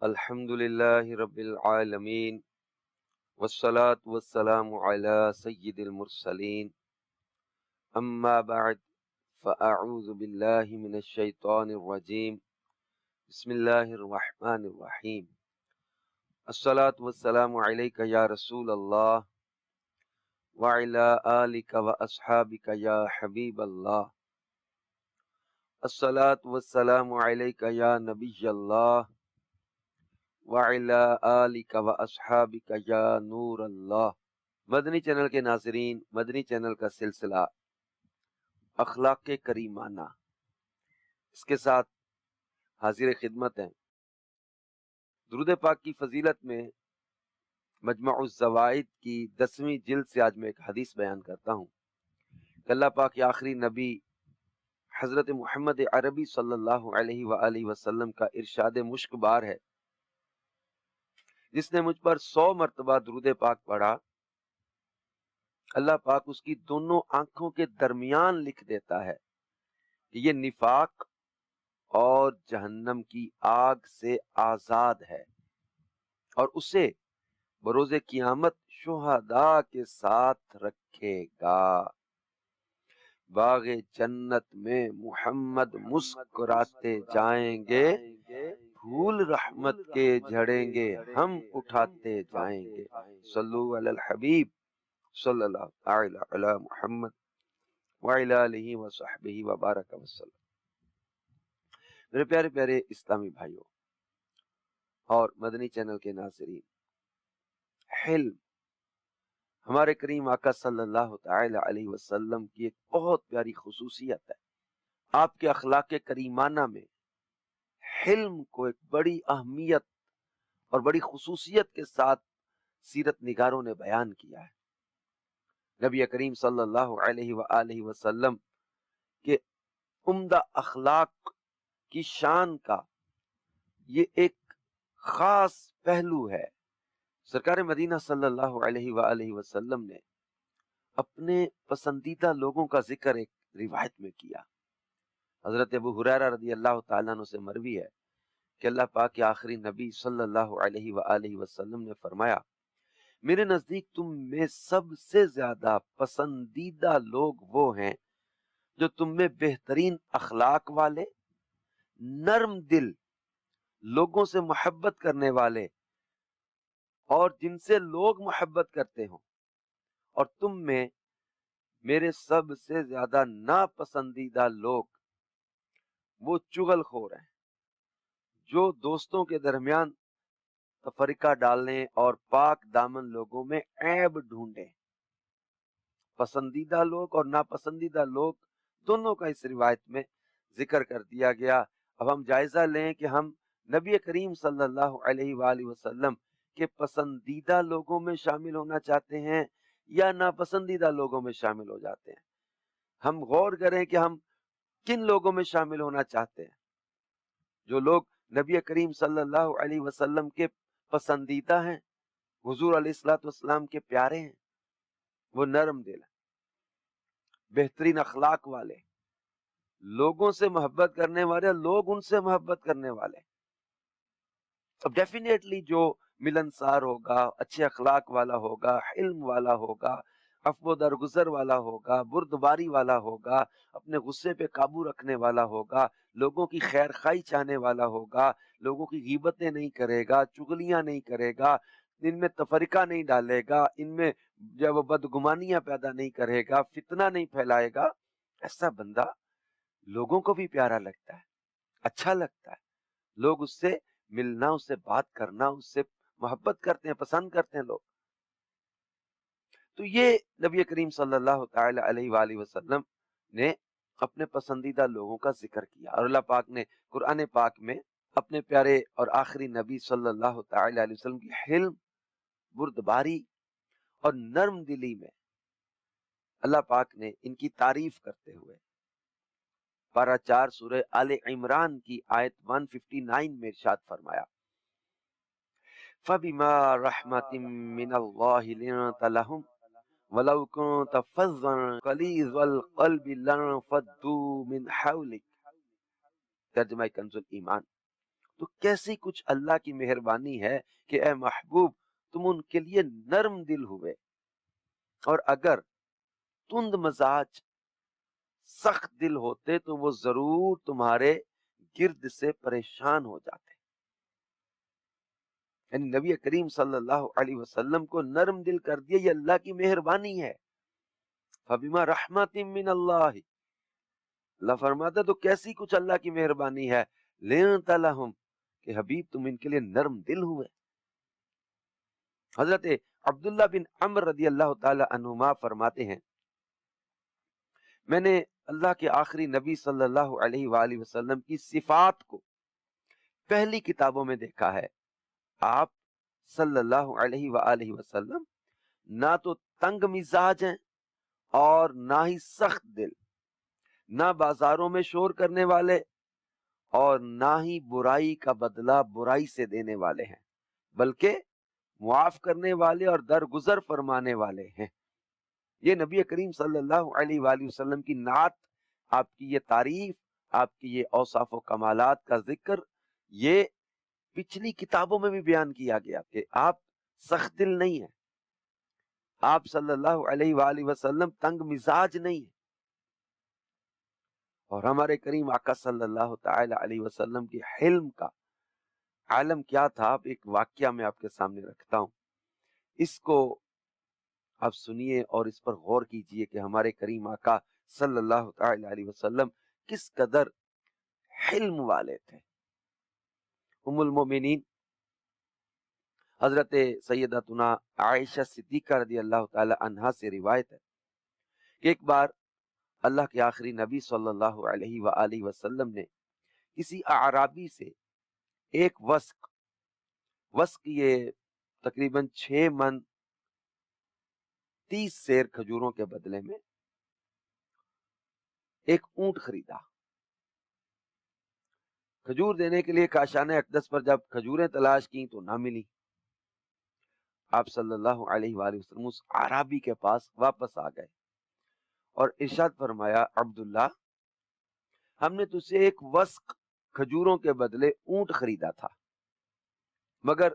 الحمد لله رب العالمين والصلاة والسلام على سيد المرسلين أما بعد فأعوذ بالله من الشيطان الرجيم بسم الله الرحمن الرحيم الصلاة والسلام عليك يا رسول الله وعلى آلك وأصحابك يا حبيب الله الصلاة والسلام عليك يا نبي الله وعلى آلك وأصحابك يا نور الله۔ مدنی چینل کے ناظرین، مدنی چینل کا سلسلہ اخلاق کریمانہ اس کے ساتھ حاضر خدمت ہیں۔ درود پاک کی فضیلت میں مجمع الزوائد کی 10ویں جلد سے آج میں ایک حدیث بیان کرتا ہوں کہ اللہ پاک کے آخری نبی حضرت محمد عربی صلی اللہ علیہ وآلہ وسلم کا ارشاد مشک بار ہے، جس نے مجھ پر 100 مرتبہ درود پاک پڑھا، اللہ پاک اس کی دونوں آنکھوں کے درمیان لکھ دیتا ہے کہ یہ نفاق اور جہنم کی آگ سے آزاد ہے، اور اسے بروز قیامت شہداء کے ساتھ رکھے گا۔ باغ جنت میں محمد مسکراتے جائیں گے، پھول رحمت کے جھڑیں گے، ہم اٹھاتے جائیں گے۔ صلو علی الحبیب صلی اللہ تعالی علی محمد وعلی آلہ وصحبہ وبارک وسلم۔ میرے پیارے پیارے اسلامی بھائیوں اور مدنی چینل کے ناظرین، حلم ہمارے کریم آقا صلی اللہ تعالی علیہ وسلم کی ایک بہت پیاری خصوصیت ہے۔ آپ کے اخلاق کریمانہ میں حلم کو ایک بڑی اہمیت اور بڑی خصوصیت کے ساتھ سیرت نگاروں نے بیان کیا ہے۔ نبی کریم صلی اللہ علیہ وآلہ وسلم کے عمدہ اخلاق کی شان کا یہ ایک خاص پہلو ہے۔ سرکار مدینہ صلی اللہ علیہ وآلہ وسلم نے اپنے پسندیدہ لوگوں کا ذکر ایک روایت میں کیا۔ حضرت ابو ہریرہ رضی اللہ تعالیٰ عنہ سے مروی ہے کہ اللہ پاک کے آخری نبی صلی اللہ علیہ وآلہ وسلم نے فرمایا، میرے نزدیک تم میں سب سے زیادہ پسندیدہ لوگ وہ ہیں جو تم میں بہترین اخلاق والے، نرم دل، لوگوں سے محبت کرنے والے اور جن سے لوگ محبت کرتے ہوں، اور تم میں میرے سب سے زیادہ ناپسندیدہ لوگ وہ چغل خور ہیں جو دوستوں کے درمیان تفرقہ ڈالنے اور پاک دامن لوگوں میں عیب ڈھونڈیں۔ پسندیدہ لوگ اور ناپسندیدہ لوگ دونوں کا اس روایت میں ذکر کر دیا گیا۔ اب ہم جائزہ لیں کہ ہم نبی کریم صلی اللہ علیہ وآلہ وسلم کے پسندیدہ لوگوں میں شامل ہونا چاہتے ہیں یا ناپسندیدہ لوگوں میں شامل ہو جاتے ہیں۔ ہم غور کریں کہ ہم کن لوگوں میں شامل ہونا چاہتے ہیں۔ جو لوگ نبی کریم صلی اللہ علیہ وسلم کے پسندیدہ ہیں، حضور علیہ الصلوۃ والسلام کے پیارے ہیں، وہ نرم دل ہیں، بہترین اخلاق والے، لوگوں سے محبت کرنے والے، لوگ ان سے محبت کرنے والے۔ اب ڈیفینیٹلی جو ملنسار ہوگا، اچھے اخلاق والا ہوگا، حلم والا ہوگا، عفو درگزر والا ہوگا، بردباری والا ہوگا، اپنے غصے پہ قابو رکھنے والا ہوگا، لوگوں کی خیر خواہی چاہنے والا ہوگا، لوگوں کی غیبتیں نہیں کرے گا، چغلیاں نہیں کرے گا، ان میں تفرقہ نہیں ڈالے گا، ان میں جب بدگمانیاں پیدا نہیں کرے گا، فتنہ نہیں پھیلائے گا، ایسا بندہ لوگوں کو بھی پیارا لگتا ہے، اچھا لگتا ہے، لوگ اس سے ملنا، اس سے بات کرنا، اس سے محبت کرتے ہیں، پسند کرتے ہیں لوگ۔ تو یہ نبی کریم صلی اللہ تعالی علیہ وآلہ وسلم نے اپنے پسندیدہ لوگوں کا ذکر کیا، اور اللہ پاک نے قرآن پاک میں اپنے پیارے اور آخری نبی صلی اللہ تعالی علیہ وسلم کی حلم، بردباری اور نرم دلی میں اللہ پاک نے ان کی تعریف کرتے ہوئے پارہ 4 سورہ آل عمران کی آیت 159 میں ارشاد فرمایا، فَبِمَا رَحْمَةٍ مِّنَ اللَّهِ لِنتَ لَهُمْ وَلَوْ كُنْتَ فَظًّا غَلِيظَ الْقَلْبِ لَانفَضُّوا مِنْ حَوْلِكَ۔ ترجمہ کنز الایمان۔ تو کیسی کچھ اللہ کی مہربانی ہے کہ اے محبوب تم ان کے لیے نرم دل ہوئے، اور اگر تند مزاج سخت دل ہوتے تو وہ ضرور تمہارے گرد سے پریشان ہو جاتے۔ یعنی نبی کریم صلی اللہ علیہ وسلم کو نرم دل کر دیا، یہ اللہ کی مہربانی ہے۔ فبما رحمت من اللہ، اللہ فرماتا ہے تو کیسی کچھ اللہ کی مہربانی ہے، لنت لہم، کہ حبیب تم ان کے لیے نرم دل ہوئے۔ حضرت عبداللہ بن عمر رضی اللہ تعالی عنہما فرماتے ہیں، میں نے اللہ کے آخری نبی صلی اللہ علیہ وآلہ وسلم کی صفات کو پہلی کتابوں میں دیکھا ہے۔ آپ صلی اللہ علیہ وآلہ وسلم نہ تو تنگ مزاج ہیں اور نہ ہی سخت دل، نہ بازاروں میں شور کرنے والے اور نہ ہی برائی کا بدلہ برائی سے دینے والے ہیں، بلکہ معاف کرنے والے اور درگزر فرمانے والے ہیں۔ یہ نبی کریم صلی اللہ علیہ وآلہ وسلم کی نعت، آپ کی یہ تعریف، آپ کی یہ اوصاف و کمالات کا ذکر، یہ پچھلی کتابوں میں بھی بیان کیا گیا کہ آپ سخت دل نہیں ہیں، آپ صلی اللہ علیہ وآلہ وسلم تنگ مزاج نہیں ہیں۔ اور ہمارے کریم آقا صلی اللہ تعالی علیہ وسلم کی حلم کا عالم کیا تھا، ایک واقعہ میں آپ کے سامنے رکھتا ہوں، اس کو آپ سنیے اور اس پر غور کیجئے کہ ہمارے کریم آقا صلی اللہ تعالی علیہ وسلم کس قدر حلم والے تھے۔ ام المومنین حضرت سیدتنا عائشہ صدیقہ رضی اللہ تعالی عنہا سے روایت ہے کہ ایک بار اللہ کے آخری نبی صلی اللہ علیہ وآلہ وسلم نے کسی اعرابی سے ایک وسق یہ تقریباً 6 من 30 سیر کھجوروں کے بدلے میں ایک اونٹ خریدا۔ کھجور دینے کے لیے کاشانہ اقدس پر جب کھجوریں تلاش کی تو نہ ملی۔ آپ صلی اللہ علیہ وآلہ وسلم اس اعرابی کے پاس واپس آ گئے اور ارشاد فرمایا، عبداللہ ہم نے تجھ سے ایک وسق کھجوروں کے بدلے اونٹ خریدا تھا، مگر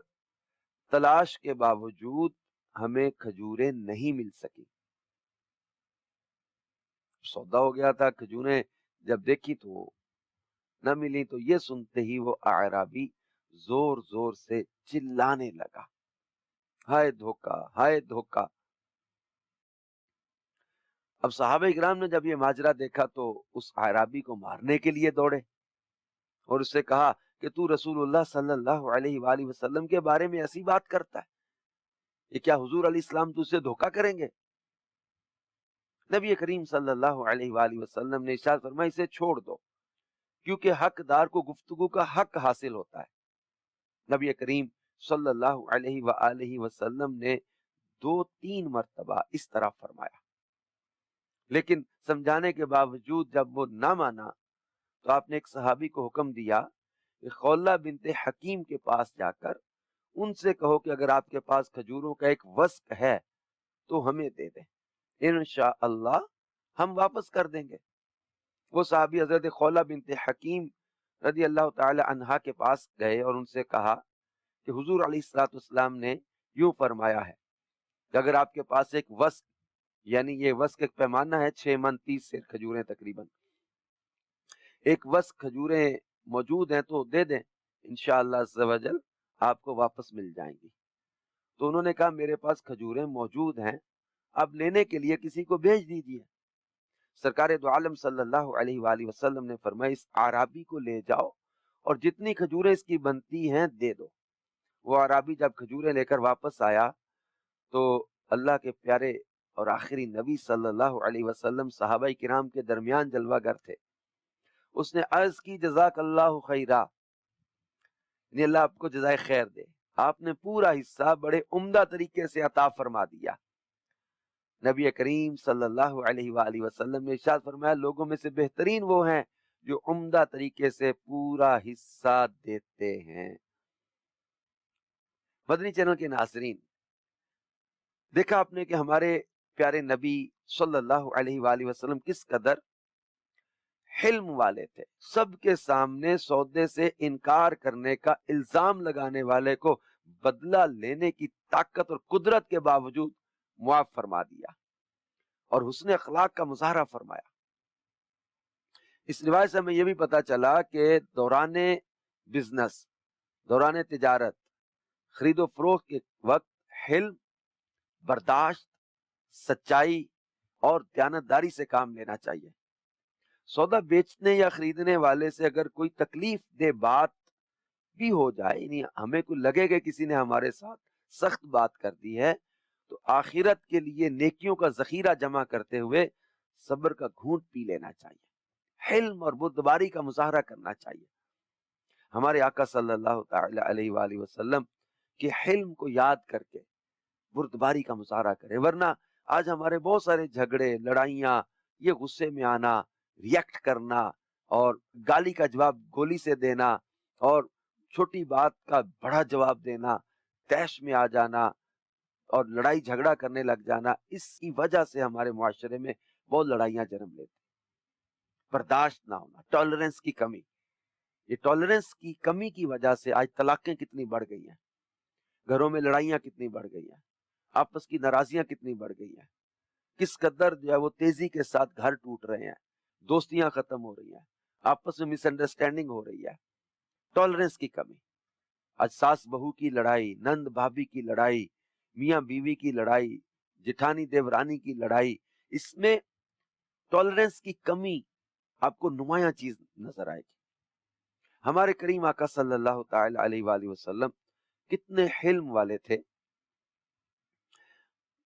تلاش کے باوجود ہمیں کھجوریں نہیں مل سکی۔ سودا ہو گیا تھا، کھجوریں جب دیکھی تو نہ ملی، تو یہ سنتے ہی وہ اعرابی زور زور سے چلانے لگا، ہائے دھوکا، ہائے دھوکا۔ اب صحابہ اکرام نے جب یہ ماجرا دیکھا تو اس اعرابی کو مارنے کے لیے دوڑے اور اس سے کہا کہ تو رسول اللہ صلی اللہ علیہ وآلہ وسلم کے بارے میں ایسی بات کرتا ہے، یہ کیا حضور علیہ السلام تجھ سے دھوکا کریں گے؟ نبی کریم صلی اللہ علیہ وآلہ وسلم نے ارشاد فرمایا، اسے چھوڑ دو، کیونکہ حقدار کو گفتگو کا حق حاصل ہوتا ہے۔ نبی کریم صلی اللہ علیہ وآلہ وسلم نے 2-3 مرتبہ اس طرح فرمایا، لیکن سمجھانے کے باوجود جب وہ نہ مانا تو آپ نے ایک صحابی کو حکم دیا کہ خولہ بنت حکیم کے پاس جا کر ان سے کہو کہ اگر آپ کے پاس کھجوروں کا ایک وسق ہے تو ہمیں دے دیں، انشاءاللہ ہم واپس کر دیں گے۔ وہ صحابی حضرت خولہ بنت حکیم رضی اللہ تعالی عنہا کے پاس گئے اور ان سے کہا کہ حضور علیہ السلام نے یوں فرمایا ہے کہ اگر آپ کے پاس ایک وسق، یعنی یہ وسق ایک پیمانہ ہے، 6 من 30 سیر کھجوریں تقریباً، ایک وسق کھجوریں موجود ہیں تو دے دیں، انشاءاللہ عز و جل آپ کو واپس مل جائیں گی۔ تو انہوں نے کہا میرے پاس کھجوریں موجود ہیں، اب لینے کے لیے کسی کو بھیج دیجیے۔ سرکار دو عالم صلی اللہ علیہ وآلہ وسلم نے فرمایا، اس اعرابی کو لے جاؤ اور جتنی کھجوریں اس کی بنتی ہیں دے دو۔ وہ اعرابی جب کھجوریں لے کر واپس آیا تو اللہ کے پیارے اور آخری نبی صلی اللہ علیہ وسلم صحابہ کرام کے درمیان جلوہ گر تھے۔ اس نے عرض کی جزاک اللہ خیرہ، یعنی اللہ آپ کو جزائے خیر دے، آپ نے پورا حصہ بڑے عمدہ طریقے سے عطا فرما دیا۔ نبی کریم صلی اللہ علیہ وآلہ وسلم نے ارشاد فرمایا، لوگوں میں سے بہترین وہ ہیں جو عمدہ طریقے سے پورا حصہ دیتے ہیں۔ مدنی چینل کے ناظرین، دیکھا آپ نے کہ ہمارے پیارے نبی صلی اللہ علیہ وآلہ وسلم کس قدر حلم والے تھے، سب کے سامنے سودے سے انکار کرنے کا الزام لگانے والے کو بدلہ لینے کی طاقت اور قدرت کے باوجود معاف فرما دیا اور حسن اخلاق کا مظاہرہ فرمایا۔ اس روایت سے ہمیں یہ بھی پتا چلا کہ دوران بزنس، دوران تجارت، خرید و فروخت کے وقت حلم، برداشت، سچائی اور دیانتداری سے کام لینا چاہیے۔ سودا بیچنے یا خریدنے والے سے اگر کوئی تکلیف دہ بات بھی ہو جائے، یعنی ہمیں کوئی لگے گا کسی نے ہمارے ساتھ سخت بات کر دی ہے، تو آخرت کے لیے نیکیوں کا ذخیرہ جمع کرتے ہوئے صبر کا گھونٹ پی لینا چاہیے، حلم اور بردباری کا مظاہرہ کرنا چاہیے۔ ہمارے آقا صلی اللہ تعالی علیہ وآلہ وسلم کے حلم کو یاد کر کے بردباری کا مظاہرہ کرے، ورنہ آج ہمارے بہت سارے جھگڑے، لڑائیاں، یہ غصے میں آنا، ریئیکٹ کرنا اور گالی کا جواب گولی سے دینا اور چھوٹی بات کا بڑا جواب دینا، طیش میں آ جانا اور لڑائی جھگڑا کرنے لگ جانا، اس کی وجہ سے ہمارے معاشرے میں بہت لڑائیاں جنم لیتی، برداشت نہ ہونا، ٹالرنس کی کمی۔ یہ ٹالرنس کی کمی کی وجہ سے آج طلاقیں کتنی بڑھ گئی ہیں، گھروں میں لڑائیاں کتنی بڑھ گئی ہیں، آپس کی ناراضیاں کتنی بڑھ گئی ہیں، کس قدر جو ہے وہ تیزی کے ساتھ گھر ٹوٹ رہے ہیں، دوستیاں ختم ہو رہی ہیں، آپس میں مس انڈرسٹینڈنگ ہو رہی ہے، ٹالرنس کی کمی۔ آج ساس بہو کی لڑائی، نند بھابھی کی لڑائی، میاں بیوی کی لڑائی، جٹھانی دیورانی کی لڑائی، اس میں ٹالرنس کی کمی آپ کو نمایاں چیز نظر آئے گی۔ ہمارے کریم آقا صلی اللہ تعالی علیہ وآلہ وسلم کتنے حلم والے تھے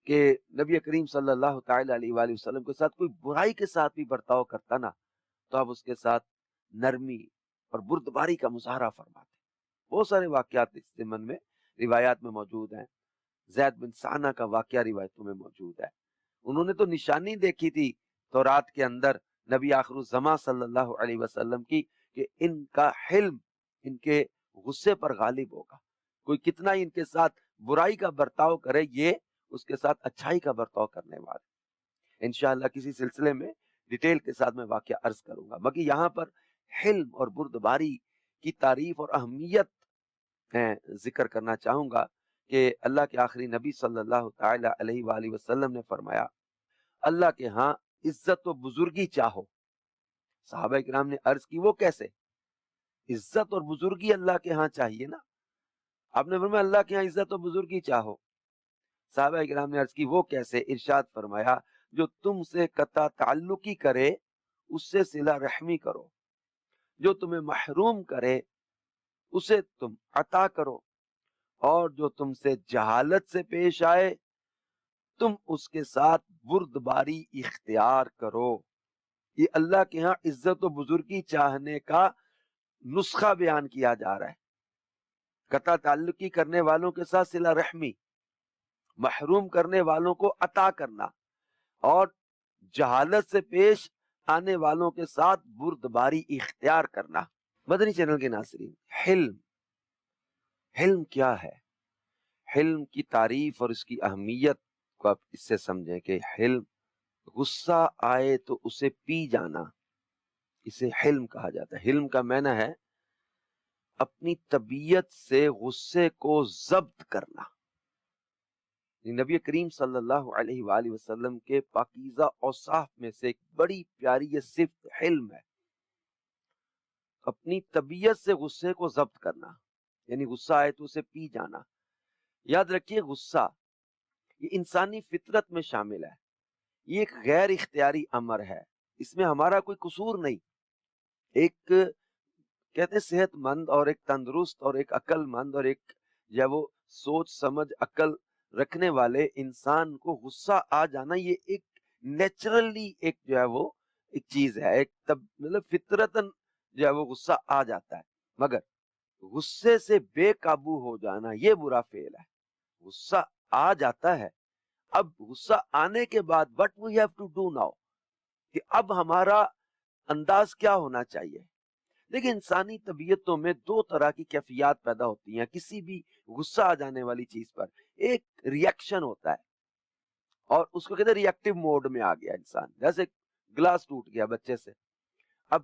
کہ نبی کریم صلی اللہ تعالی علیہ وآلہ وسلم کے ساتھ کوئی برائی کے ساتھ بھی برتاؤ کرتا نا، تو آپ اس کے ساتھ نرمی اور بردباری کا مظاہرہ فرماتے۔ بہت سارے واقعات اس ضمن میں روایات میں موجود ہیں۔ زید بن سعنہ کا واقعہ روایتوں میں موجود ہے۔ انہوں نے تو نشانی دیکھی تھی تورات کے اندر نبی آخر الزماں صلی اللہ علیہ وسلم کی، کہ ان کا حلم ان کے غصے پر غالب ہوگا، کوئی کتنا ہی ان کے ساتھ برائی کا برتاؤ کرے، یہ اس کے ساتھ اچھائی کا برتاؤ کرنے والے۔ انشاءاللہ کسی سلسلے میں ڈیٹیل کے ساتھ میں واقعہ عرض کروں گا، باقی یہاں پر حلم اور بردباری کی تعریف اور اہمیت میں ذکر کرنا چاہوں گا کہ اللہ کے آخری نبی صلی اللہ تعالی علیہ وآلہ وسلم نے فرمایا، اللہ کے ہاں عزت و بزرگی چاہو۔ صحابہ کرام نے عرض کی وہ کیسے؟ عزت اور بزرگی اللہ کے ہاں چاہیے نا، آپ نے فرمایا اللہ کے ہاں عزت و بزرگی چاہو۔ صحابہ کرام نے عرض کی وہ کیسے؟ ارشاد فرمایا، جو تم سے قطع تعلقی کرے اس سے صلہ رحمی کرو، جو تمہیں محروم کرے اسے تم عطا کرو، اور جو تم سے جہالت سے پیش آئے تم اس کے ساتھ بردباری اختیار کرو۔ یہ اللہ کے ہاں عزت و بزرگی چاہنے کا نسخہ بیان کیا جا رہا ہے۔ قطع تعلقی کرنے والوں کے ساتھ صلہ رحمی، محروم کرنے والوں کو عطا کرنا، اور جہالت سے پیش آنے والوں کے ساتھ بردباری اختیار کرنا۔ مدنی چینل کے ناظرین، حلم کیا ہے؟ حلم کی تعریف اور اس کی اہمیت کو آپ اس سے سمجھیں کہ حلم، غصہ آئے تو اسے پی جانا، اسے حلم کہا جاتا ہے۔ حلم کا معنی ہے اپنی طبیعت سے غصے کو ضبط کرنا۔ نبی کریم صلی اللہ علیہ وآلہ وسلم کے پاکیزہ اوصاف میں سے ایک بڑی پیاری یہ صفت حلم ہے، اپنی طبیعت سے غصے کو ضبط کرنا، یعنی غصہ آئے تو اسے پی جانا۔ یاد رکھیے غصہ یہ انسانی فطرت میں شامل ہے، یہ ایک غیر اختیاری امر ہے، اس میں ہمارا کوئی قصور نہیں۔ ایک کہتے ہیں صحت مند اور ایک تندرست اور ایک عقل مند اور ایک جو وہ سوچ سمجھ عقل رکھنے والے انسان کو غصہ آ جانا یہ ایک نیچرلی ایک جو ہے وہ ایک چیز ہے، ایک مطلب فطرتاً جو ہے وہ غصہ آ جاتا ہے، مگر غصے سے بے قابو ہو جانا یہ برا فعل ہے۔ غصہ آ جاتا ہے، اب غصہ آنے کے بعد what we have to do now، کہ اب ہمارا انداز کیا ہونا چاہیے۔ دیکھیں انسانی طبیعتوں میں دو طرح کی کیفیات پیدا ہوتی ہیں کسی بھی غصہ آ جانے والی چیز پر۔ ایک ریئیکشن ہوتا ہے اور اس کو کہتے ہیں ریئیکٹیو موڈ میں آ گیا انسان، جیسے گلاس ٹوٹ گیا بچے سے، اب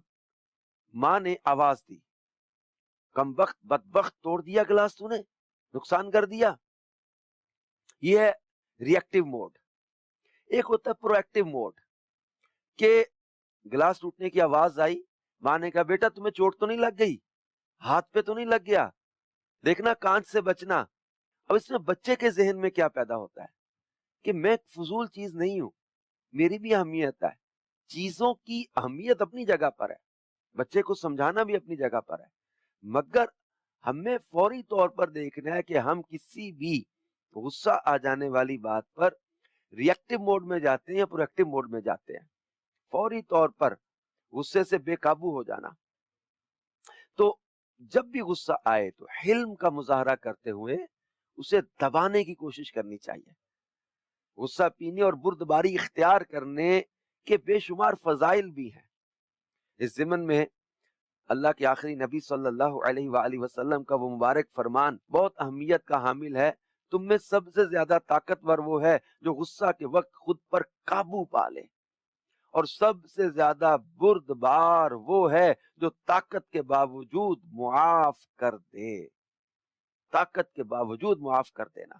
ماں نے آواز دی، کم وقت بدبخت، توڑ دیا گلاس تو نے، نقصان کر دیا. یہ ہے ری ایکٹیو موڈ. ایک ہوتا ہے پرو ایکٹیو موڈ کہ گلاس ٹوٹنے کی آواز آئی، ماں نے کہا بیٹا تمہیں چوٹ تو نہیں لگ گئی، ہاتھ پہ تو نہیں لگ گیا، دیکھنا کانچ سے بچنا. اب اس میں بچے کے ذہن میں کیا پیدا ہوتا ہے کہ میں فضول چیز نہیں ہوں، میری بھی اہمیت ہے. چیزوں کی اہمیت اپنی جگہ پر ہے، بچے کو سمجھانا بھی اپنی جگہ پر ہے، مگر ہمیں فوری طور پر دیکھنا ہے کہ ہم کسی بھی غصہ آ جانے والی بات پر ری ایکٹیو موڈ میں جاتے ہیں یا پرو ایکٹیو موڈ میں جاتے ہیں. فوری طور پر غصے سے بے قابو ہو جانا. تو جب بھی غصہ آئے تو حلم کا مظاہرہ کرتے ہوئے اسے دبانے کی کوشش کرنی چاہیے. غصہ پینے اور بردباری اختیار کرنے کے بے شمار فضائل بھی ہیں. اس ضمن میں اللہ کے آخری نبی صلی اللہ علیہ وآلہ وسلم کا وہ مبارک فرمان بہت اہمیت کا حامل ہے، تم میں سب سے زیادہ طاقتور وہ ہے جو غصہ کے وقت خود پر قابو پا لے، اور سب سے زیادہ بردبار وہ ہے جو طاقت کے باوجود معاف کر دے. طاقت کے باوجود معاف کر دینا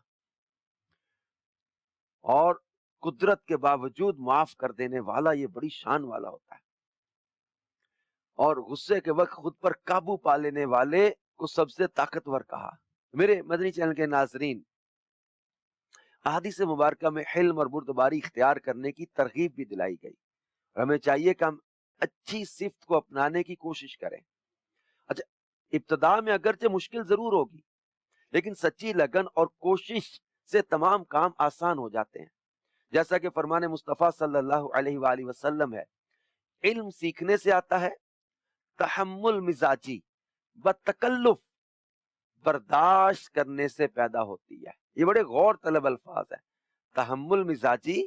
اور قدرت کے باوجود معاف کر دینے والا یہ بڑی شان والا ہوتا ہے. اور غصے کے وقت خود پر قابو پا لینے والے کو سب سے طاقتور کہا. میرے مدنی چینل کے ناظرین، احادیث مبارکہ میں حلم اور بردباری اختیار کرنے کی ترغیب بھی دلائی گئی. ہمیں چاہیے کہ ہم اچھی صفت کو اپنانے کی کوشش کریں. اچھا، ابتدا میں اگرچہ مشکل ضرور ہوگی، لیکن سچی لگن اور کوشش سے تمام کام آسان ہو جاتے ہیں. جیسا کہ فرمان مصطفیٰ صلی اللہ علیہ وآلہ وسلم ہے، علم سیکھنے سے آتا ہے، تحمل مزاجی بتکلف برداشت کرنے سے پیدا ہوتی ہے. یہ بڑے غور طلب الفاظ ہیں. تحمل مزاجی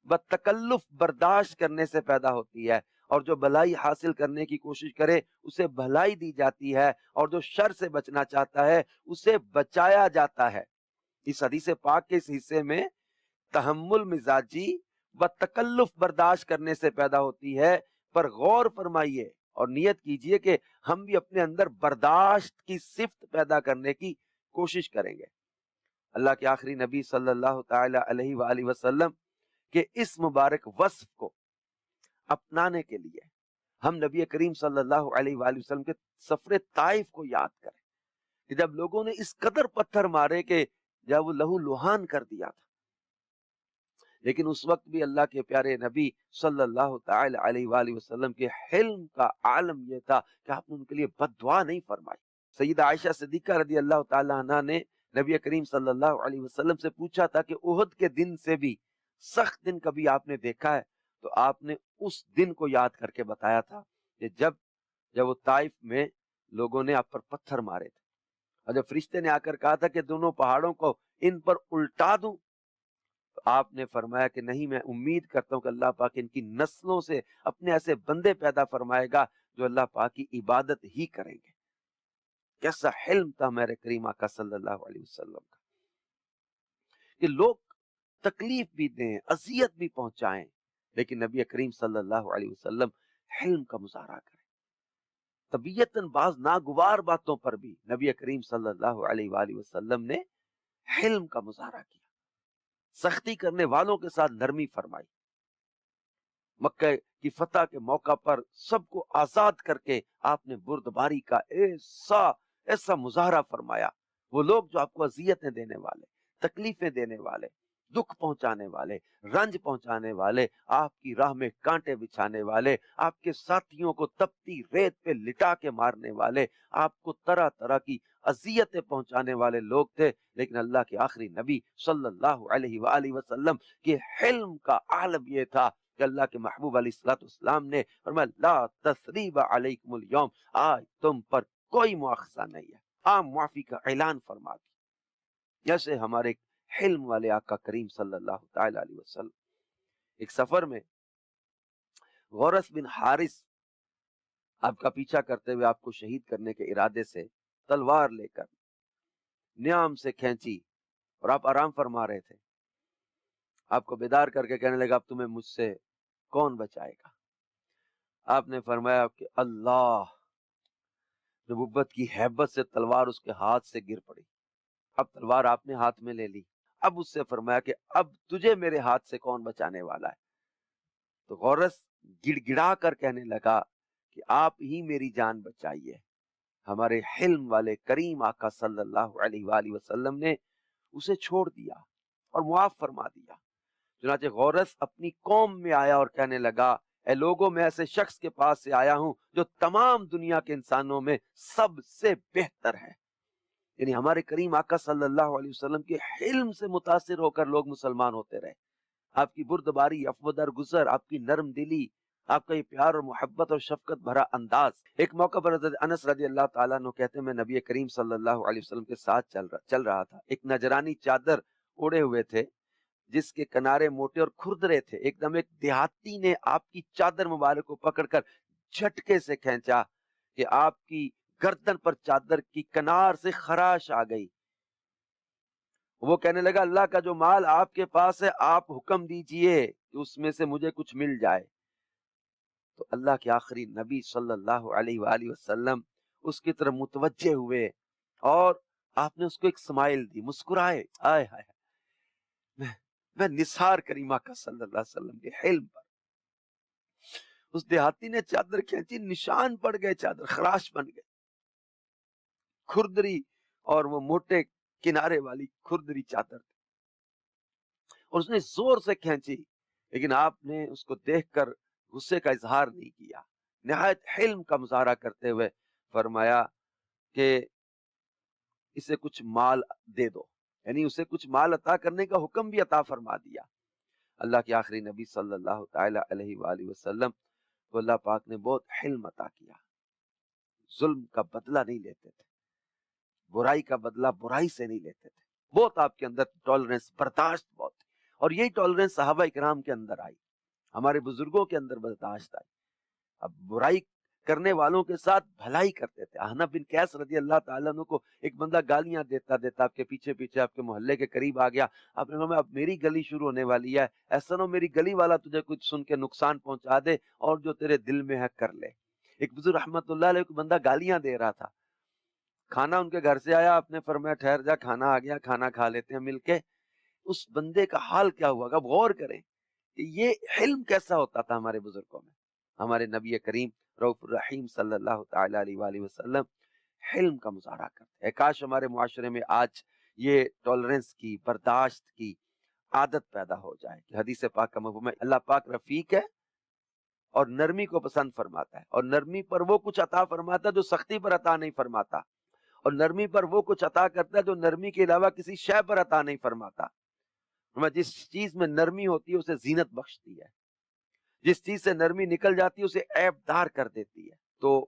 بتکلف برداشت کرنے سے پیدا ہوتی ہے، اور جو بھلائی حاصل کرنے کی کوشش کرے اسے بھلائی دی جاتی ہے، اور جو شر سے بچنا چاہتا ہے اسے بچایا جاتا ہے. اس حدیث پاک کے اس حصے میں تحمل مزاجی بتکلف برداشت کرنے سے پیدا ہوتی ہے پر غور فرمائیے اور نیت کیجئے کہ ہم بھی اپنے اندر برداشت کی صفت پیدا کرنے کی کوشش کریں گے. اللہ کے آخری نبی صلی اللہ تعالی علیہ وآلہ وسلم کہ اس مبارک وصف کو اپنانے کے لیے ہم نبی کریم صلی اللہ علیہ وآلہ وسلم کے سفر طائف کو یاد کریں کہ جب لوگوں نے اس قدر پتھر مارے کہ جب وہ لہو لہان کر دیا تھا، لیکن اس وقت بھی اللہ کے پیارے نبی صلی اللہ تعالی علیہ وآلہ وسلم کے حلم کا عالم یہ تھا کہ آپ نے ان کے لیے بد دعا نہیں فرمائی. سیدہ عائشہ صدیقہ رضی اللہ تعالی عنہ نے نبی کریم صلی اللہ علیہ وسلم سے پوچھا تھا کہ احد کے دن سے بھی سخت دن کبھی آپ نے دیکھا ہے؟ تو آپ نے اس دن کو یاد کر کے بتایا تھا کہ جب وہ طائف میں لوگوں نے آپ پر پتھر مارے تھے، اور جب فرشتے نے آ کر کہا تھا کہ دونوں پہاڑوں کو ان پر الٹا دوں، تو آپ نے فرمایا کہ نہیں، میں امید کرتا ہوں کہ اللہ پاک ان کی نسلوں سے اپنے ایسے بندے پیدا فرمائے گا جو اللہ پاک کی عبادت ہی کریں گے. کیسا حلم تھا میرے کریم آقا صلی اللہ علیہ وسلم کا کہ لوگ تکلیف بھی دیں، اذیت بھی پہنچائیں، لیکن نبی کریم صلی اللہ علیہ وسلم حلم کا مظاہرہ کریں. طبیعتاً بعض ناگوار باتوں پر بھی نبی کریم صلی اللہ علیہ وآلہ وسلم نے حلم کا مظاہرہ کیا. سختی کرنے والوں کے ساتھ نرمی فرمائی. مکہ کی فتح کے موقع پر سب کو آزاد کر کے آپ نے بردباری کا ایسا مظاہرہ فرمایا. وہ لوگ جو آپ کو اذیتیں دینے والے، تکلیفیں دینے والے، دکھ پہنچانے والے، رنج پہنچانے والے، آپ کی راہ میں کانٹے بچھانے والے، آپ کے ساتھیوں کو تپتی ریت پہ لٹا کے مارنے والے، آپ کو طرح طرح کی اذیتیں پہنچانے والے لوگ تھے، لیکن اللہ کے آخری نبی صلی اللہ علیہ وآلہ وسلم کے حلم کا عالم یہ تھا کہ اللہ کے محبوب علیہ الصلوۃ والسلام نے فرمایا لا تثریب علیکم اليوم، آج تم پر کوئی مؤاخذہ نہیں ہے، عام معافی کا اعلان فرما دی. جیسے ہمارے حلم والے آقا کریم صلی اللہ تعالی علیہ وسلم ایک سفر میں غورث بن حارث آپ کا پیچھا کرتے ہوئے آپ کو شہید کرنے کے ارادے سے تلوار لے کر نیام سے کھینچی اور آپ آرام فرما رہے تھے. آپ کو بیدار کر کے کہنے لگا اب تمہیں مجھ سے کون بچائے گا؟ آپ نے فرمایا کہ اللہ نبوت کی ہیبت سے تلوار اس کے ہاتھ سے گر پڑی. اب تلوار آپ نے ہاتھ میں لے لی. اب اس سے فرمایا کہ اب تجھے میرے ہاتھ سے کون بچانے والا ہے. تو غورث گڑ گڑا کر کہنے لگا کہ آپ ہی میری جان بچائیے. ہمارے حلم والے کریم آقا صلی اللہ علیہ وآلہ وسلم نے اسے چھوڑ دیا اور معاف فرما دیا. چنانچہ غورث اپنی قوم میں آیا اور کہنے لگا اے لوگوں، میں ایسے شخص کے پاس سے آیا ہوں جو تمام دنیا کے انسانوں میں سب سے بہتر ہے. یعنی ہمارے کریم آقا صلی اللہ علیہ وسلم کے حلم سے متاثر ہو کر لوگ مسلمان ہوتے رہے. آپ کی بردباری، عفو درگزر، آپ کی نرم دلی، آپ کا یہ پیار اور محبت اور شفقت بھرا انداز. ایک موقع پر حضرت انس رضی اللہ تعالیٰ عنہ کہتے ہیں میں نبی کریم صلی اللہ علیہ وسلم کے ساتھ چل رہا تھا. ایک نجرانی چادر اوڑے ہوئے تھے جس کے کنارے موٹے اور کھردرے تھے. ایک دم ایک دیہاتی نے آپ کی چادر مبارک کو پکڑ کر جھٹکے سے کھینچا کہ آپ کی گردن پر چادر کی کنار سے خراش آ گئی. وہ کہنے لگا اللہ کا جو مال آپ کے پاس ہے آپ حکم دیجئے کہ اس میں سے مجھے کچھ مل جائے. تو اللہ کے آخری نبی صلی اللہ علیہ وآلہ وسلم اس کی طرف متوجہ ہوئے اور آپ نے اس کو ایک سمائل دی، مسکرائے. آئے ہائے، میں نثار کریمہ کا صلی اللہ علیہ وسلم کے حلم پر. اس دیہاتی نے چادر کھینچی، نشان پڑ گئے، چادر خراش بن گئے، کھردری اور وہ موٹے کنارے والی کھردری چادر تھی. اور اس نے زور سے کھینچی لیکن آپ نے اس کو دیکھ کر غصے کا اظہار نہیں کیا. نہایت حلم کا مظاہرہ کرتے ہوئے فرمایا کہ اسے کچھ مال دے دو، یعنی اسے کچھ مال عطا کرنے کا حکم بھی عطا فرما دیا. اللہ کے آخری نبی صلی اللہ تعالی علیہ وآلہ وسلم کو اللہ پاک نے بہت حلم عطا کیا. ظلم کا بدلہ نہیں لیتے تھے، برائی کا بدلہ برائی سے نہیں لیتے تھے. بہت آپ کے اندر ٹالرنس، برداشت بہت تھی. اور یہی ٹالرنس صحابہ اکرام کے اندر آئی، ہمارے بزرگوں کے اندر برداشت آئی. اب برائی کرنے والوں کے ساتھ بھلائی کرتے تھے. احنف بن قیس رضی اللہ تعالیٰ عنہ کو ایک بندہ گالیاں دیتا دیتا آپ کے پیچھے پیچھے آپ کے محلے کے قریب آ گیا. آپ نے فرمایا اب میری گلی شروع ہونے والی ہے، ایسا نہ ہو میری گلی والا تجھے کچھ سن کے نقصان پہنچا دے اور جو تیرے دل میں ہے کر لے. ایک بزرگ رحمت اللہ علیہ کو بندہ گالیاں دے رہا تھا، کھانا ان کے گھر سے آیا، آپ نے فرمایا ٹھہر جا، کھانا آ گیا، کھانا کھا لیتے ہیں مل کے. اس بندے کا حال کیا ہوا گا، غور کریں کہ یہ حلم کیسا ہوتا تھا ہمارے بزرگوں میں. ہمارے نبی کریم رؤوف الرحیم صلی اللہ تعالی علیہ وآلہ وسلم حلم کا مظاہرہ کرتے ہیں. کاش ہمارے معاشرے میں آج یہ ٹالرنس کی، برداشت کی عادت پیدا ہو جائے کہ حدیث پاک کا مفہوم ہے اللہ پاک رفیق ہے اور نرمی کو پسند فرماتا ہے، اور نرمی پر وہ کچھ عطا فرماتا ہے جو سختی پر عطا نہیں فرماتا، اور نرمی پر وہ کچھ عطا کرتا ہے جو نرمی کے علاوہ کسی شے پر عطا نہیں فرماتا. جس چیز میں نرمی ہوتی ہے اسے زینت بخشتی ہے، جس چیز سے نرمی نکل جاتی ہے اسے عیب دار کر دیتی ہے. تو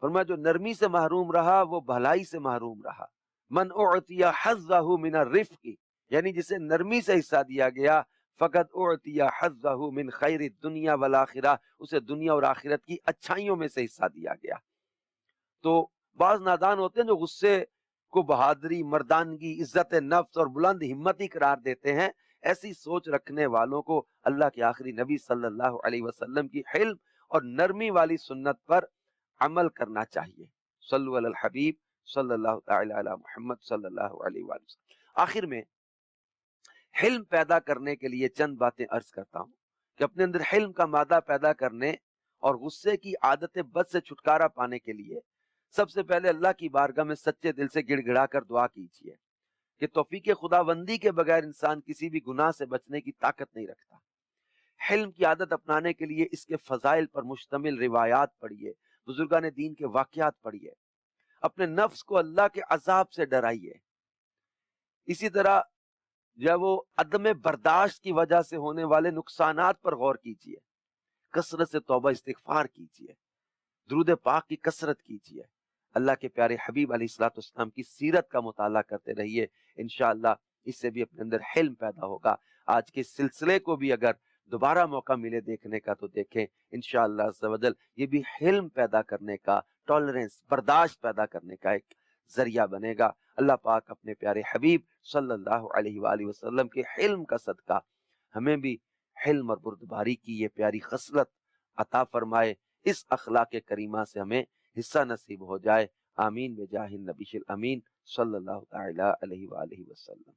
فرمایا جو نرمی سے محروم رہا وہ بھلائی سے محروم رہا. من اعطی حظہ من الرفق، یعنی جسے نرمی سے حصہ دیا گیا، فقط اعطی حظہ من خیر الدنیا والآخرہ، اسے دنیا اور آخرت کی اچھائیوں میں سے حصہ دیا گیا. تو بعض نادان ہوتے ہیں جو غصے کو بہادری، مردانگی، عزت نفس اور بلند ہمتی قرار دیتے ہیں. ایسی سوچ رکھنے والوں کو اللہ کے آخری نبی صلی اللہ علیہ وسلم کی حلم اور نرمی والی سنت پر عمل کرنا چاہیے. صلو علی الحبیب صلی اللہ تعالی علی محمد صلی اللہ علیہ وآلہ وسلم. آخر میں حلم پیدا کرنے کے لیے چند باتیں عرض کرتا ہوں کہ اپنے اندر حلم کا مادہ پیدا کرنے اور غصے کی عادت بد سے چھٹکارا پانے کے لیے سب سے پہلے اللہ کی بارگاہ میں سچے دل سے گڑ گڑا کر دعا کیجیے کہ توفیق خداوندی کے بغیر انسان کسی بھی گناہ سے بچنے کی طاقت نہیں رکھتا. حلم کی عادت اپنانے کے لیے اس کے فضائل پر مشتمل روایات پڑھیے، بزرگان دین کے واقعات پڑھیے، اپنے نفس کو اللہ کے عذاب سے ڈرائیے. اسی طرح جب وہ عدم برداشت کی وجہ سے ہونے والے نقصانات پر غور کیجیے، کثرت سے توبہ استغفار کیجیے، درود پاک کی کثرت کیجیے، اللہ کے پیارے حبیب علیہ الصلوۃ والسلام کی سیرت کا مطالعہ کرتے رہیے. انشاءاللہ اس سے بھی اپنے اندر حلم پیدا ہوگا. آج کے سلسلے کو بھی اگر دوبارہ موقع ملے دیکھنے کا تو دیکھیں، انشاءاللہ عز و جل یہ بھی حلم پیدا کرنے کا، ٹالرنس، برداشت پیدا کرنے کا ایک ذریعہ بنے گا. اللہ پاک اپنے پیارے حبیب صلی اللہ علیہ وآلہ وسلم کے حلم کا صدقہ ہمیں بھی حلم اور بردباری کی یہ پیاری خصلت عطا فرمائے. اس اخلاق کریمہ سے ہمیں حصہ نصیب ہو جائے. آمین بجاہ النبی الامین صلی اللہ تعالی علیہ وآلہ وسلم۔